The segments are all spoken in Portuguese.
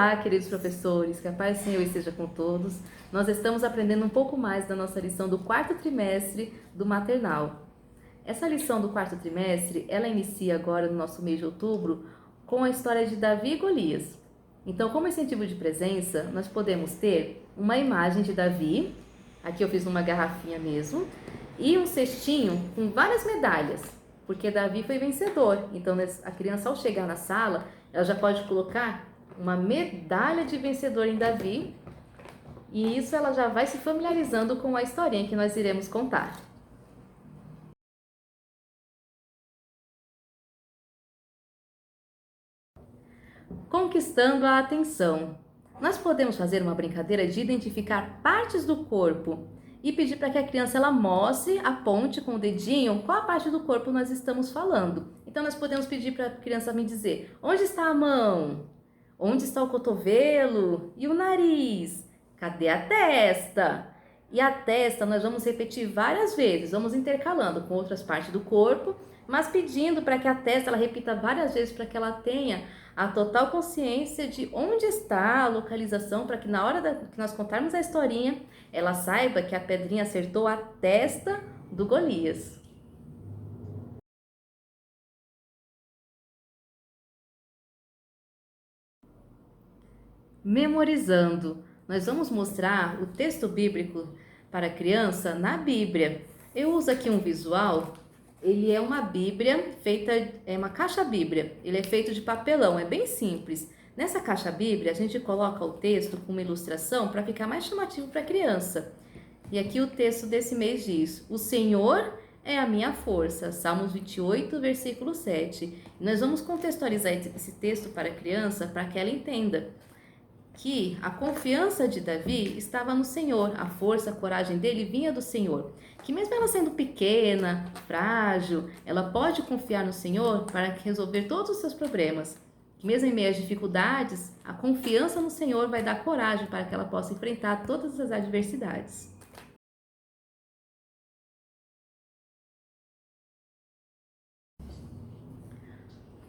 Olá, queridos professores, que a paz do Senhor esteja com todos. Nós estamos aprendendo um pouco mais da nossa lição do quarto trimestre do maternal. Essa lição do quarto trimestre, ela inicia agora no nosso mês de outubro com a história de Davi e Golias. Então, como incentivo de presença, nós podemos ter uma imagem de Davi, aqui eu fiz uma garrafinha mesmo, e um cestinho com várias medalhas, porque Davi foi vencedor. Então, a criança ao chegar na sala, ela já pode colocar uma medalha de vencedor em Davi, e isso ela já vai se familiarizando com a historinha que nós iremos contar. Conquistando a atenção. Nós podemos fazer uma brincadeira de identificar partes do corpo e pedir para que a criança ela mostre, aponte com o dedinho qual a parte do corpo nós estamos falando. Então nós podemos pedir para a criança me dizer: onde está a mão? Onde está o cotovelo? E o nariz? Cadê a testa? E a testa nós vamos repetir várias vezes, vamos intercalando com outras partes do corpo, mas pedindo para que a testa ela repita várias vezes para que ela tenha a total consciência de onde está a localização, para que na hora que nós contarmos a historinha, ela saiba que a pedrinha acertou a testa do Golias. Memorizando. Nós vamos mostrar o texto bíblico para a criança na Bíblia. Eu uso aqui um visual. Ele é uma Bíblia feita, é uma caixa Bíblia. Ele é feito de papelão, é bem simples. Nessa caixa Bíblia, a gente coloca o texto com uma ilustração para ficar mais chamativo para a criança. E aqui o texto desse mês diz: o Senhor é a minha força. Salmos 28, versículo 7. E nós vamos contextualizar esse texto para a criança para que ela entenda que a confiança de Davi estava no Senhor, a força, a coragem dele vinha do Senhor. Que mesmo ela sendo pequena, frágil, ela pode confiar no Senhor para resolver todos os seus problemas. Que mesmo em meio às dificuldades, a confiança no Senhor vai dar coragem para que ela possa enfrentar todas as adversidades.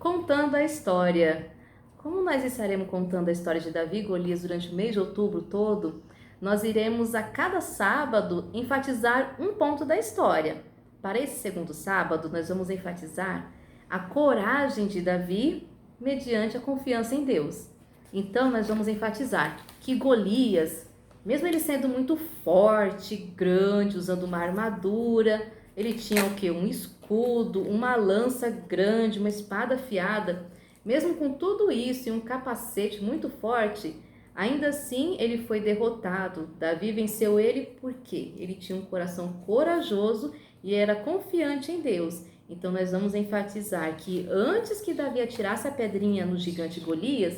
Contando a história. Como nós estaremos contando a história de Davi e Golias durante o mês de outubro todo, nós iremos a cada sábado enfatizar um ponto da história. Para esse segundo sábado, nós vamos enfatizar a coragem de Davi mediante a confiança em Deus. Então, nós vamos enfatizar que Golias, mesmo ele sendo muito forte, grande, usando uma armadura, ele tinha o quê? Um escudo, uma lança grande, uma espada afiada. Mesmo com tudo isso e um capacete muito forte, ainda assim ele foi derrotado. Davi venceu ele porque ele tinha um coração corajoso e era confiante em Deus. Então nós vamos enfatizar que antes que Davi atirasse a pedrinha no gigante Golias,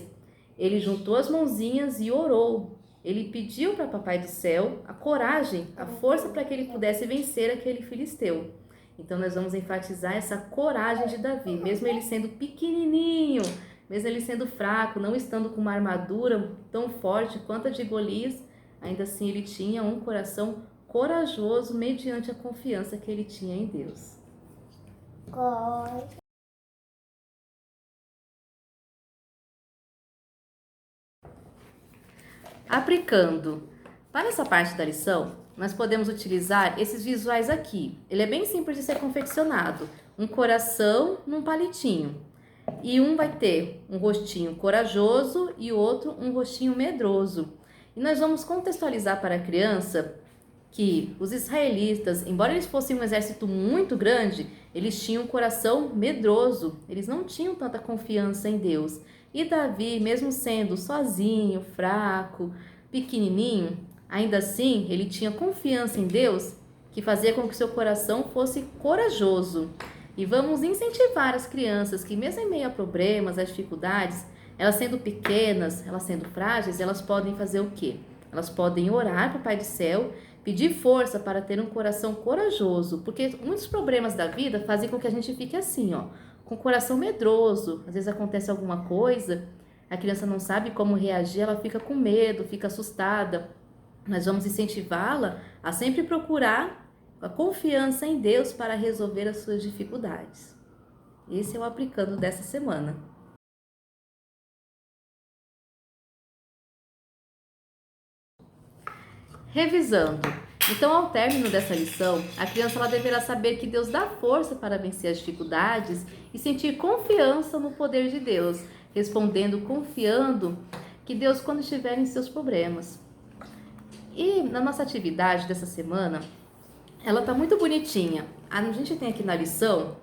ele juntou as mãozinhas e orou. Ele pediu para Papai do Céu a coragem, a força para que ele pudesse vencer aquele filisteu. Então nós vamos enfatizar essa coragem de Davi, mesmo ele sendo pequenininho, mesmo ele sendo fraco, não estando com uma armadura tão forte quanto a de Golias, ainda assim ele tinha um coração corajoso mediante a confiança que ele tinha em Deus. Aplicando. Para essa parte da lição, nós podemos utilizar esses visuais aqui. Ele é bem simples de ser confeccionado. Um coração num palitinho. E um vai ter um rostinho corajoso e o outro um rostinho medroso. E nós vamos contextualizar para a criança que os israelitas, embora eles fossem um exército muito grande, eles tinham um coração medroso. Eles não tinham tanta confiança em Deus. E Davi, mesmo sendo sozinho, fraco, pequenininho, ainda assim ele tinha confiança em Deus, que fazia com que seu coração fosse corajoso. E vamos incentivar as crianças que mesmo em meio a problemas, a dificuldades, elas sendo pequenas, elas sendo frágeis, elas podem fazer o quê? Elas podem orar para o Pai do Céu, pedir força para ter um coração corajoso, porque muitos problemas da vida fazem com que a gente fique assim, ó, com o coração medroso. Às vezes acontece alguma coisa, a criança não sabe como reagir, ela fica com medo, fica assustada. Nós vamos incentivá-la a sempre procurar a confiança em Deus para resolver as suas dificuldades. Esse é o aplicando dessa semana. Revisando. Então, ao término dessa lição, a criança ela deverá saber que Deus dá força para vencer as dificuldades e sentir confiança no poder de Deus, respondendo, confiando que Deus quando estiver em seus problemas. E na nossa atividade dessa semana, ela tá muito bonitinha. A gente tem aqui na lição,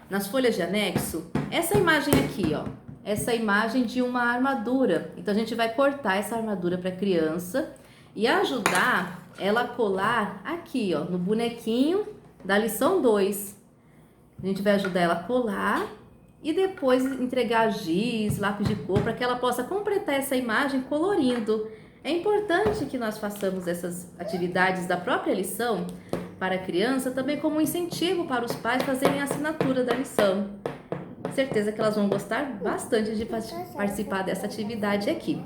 nas folhas de anexo, essa imagem aqui, ó. Essa imagem de uma armadura. Então a gente vai cortar essa armadura para a criança e ajudar ela a colar aqui, ó, no bonequinho da lição 2. A gente vai ajudar ela a colar e depois entregar giz, lápis de cor, para que ela possa completar essa imagem colorindo. É importante que nós façamos essas atividades da própria lição para a criança, também como um incentivo para os pais fazerem a assinatura da lição. Certeza que elas vão gostar bastante de participar dessa atividade aqui.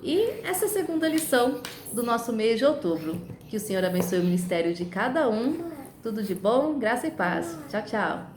E essa segunda lição do nosso mês de outubro. Que o Senhor abençoe o ministério de cada um. Tudo de bom, graça e paz. Tchau, tchau.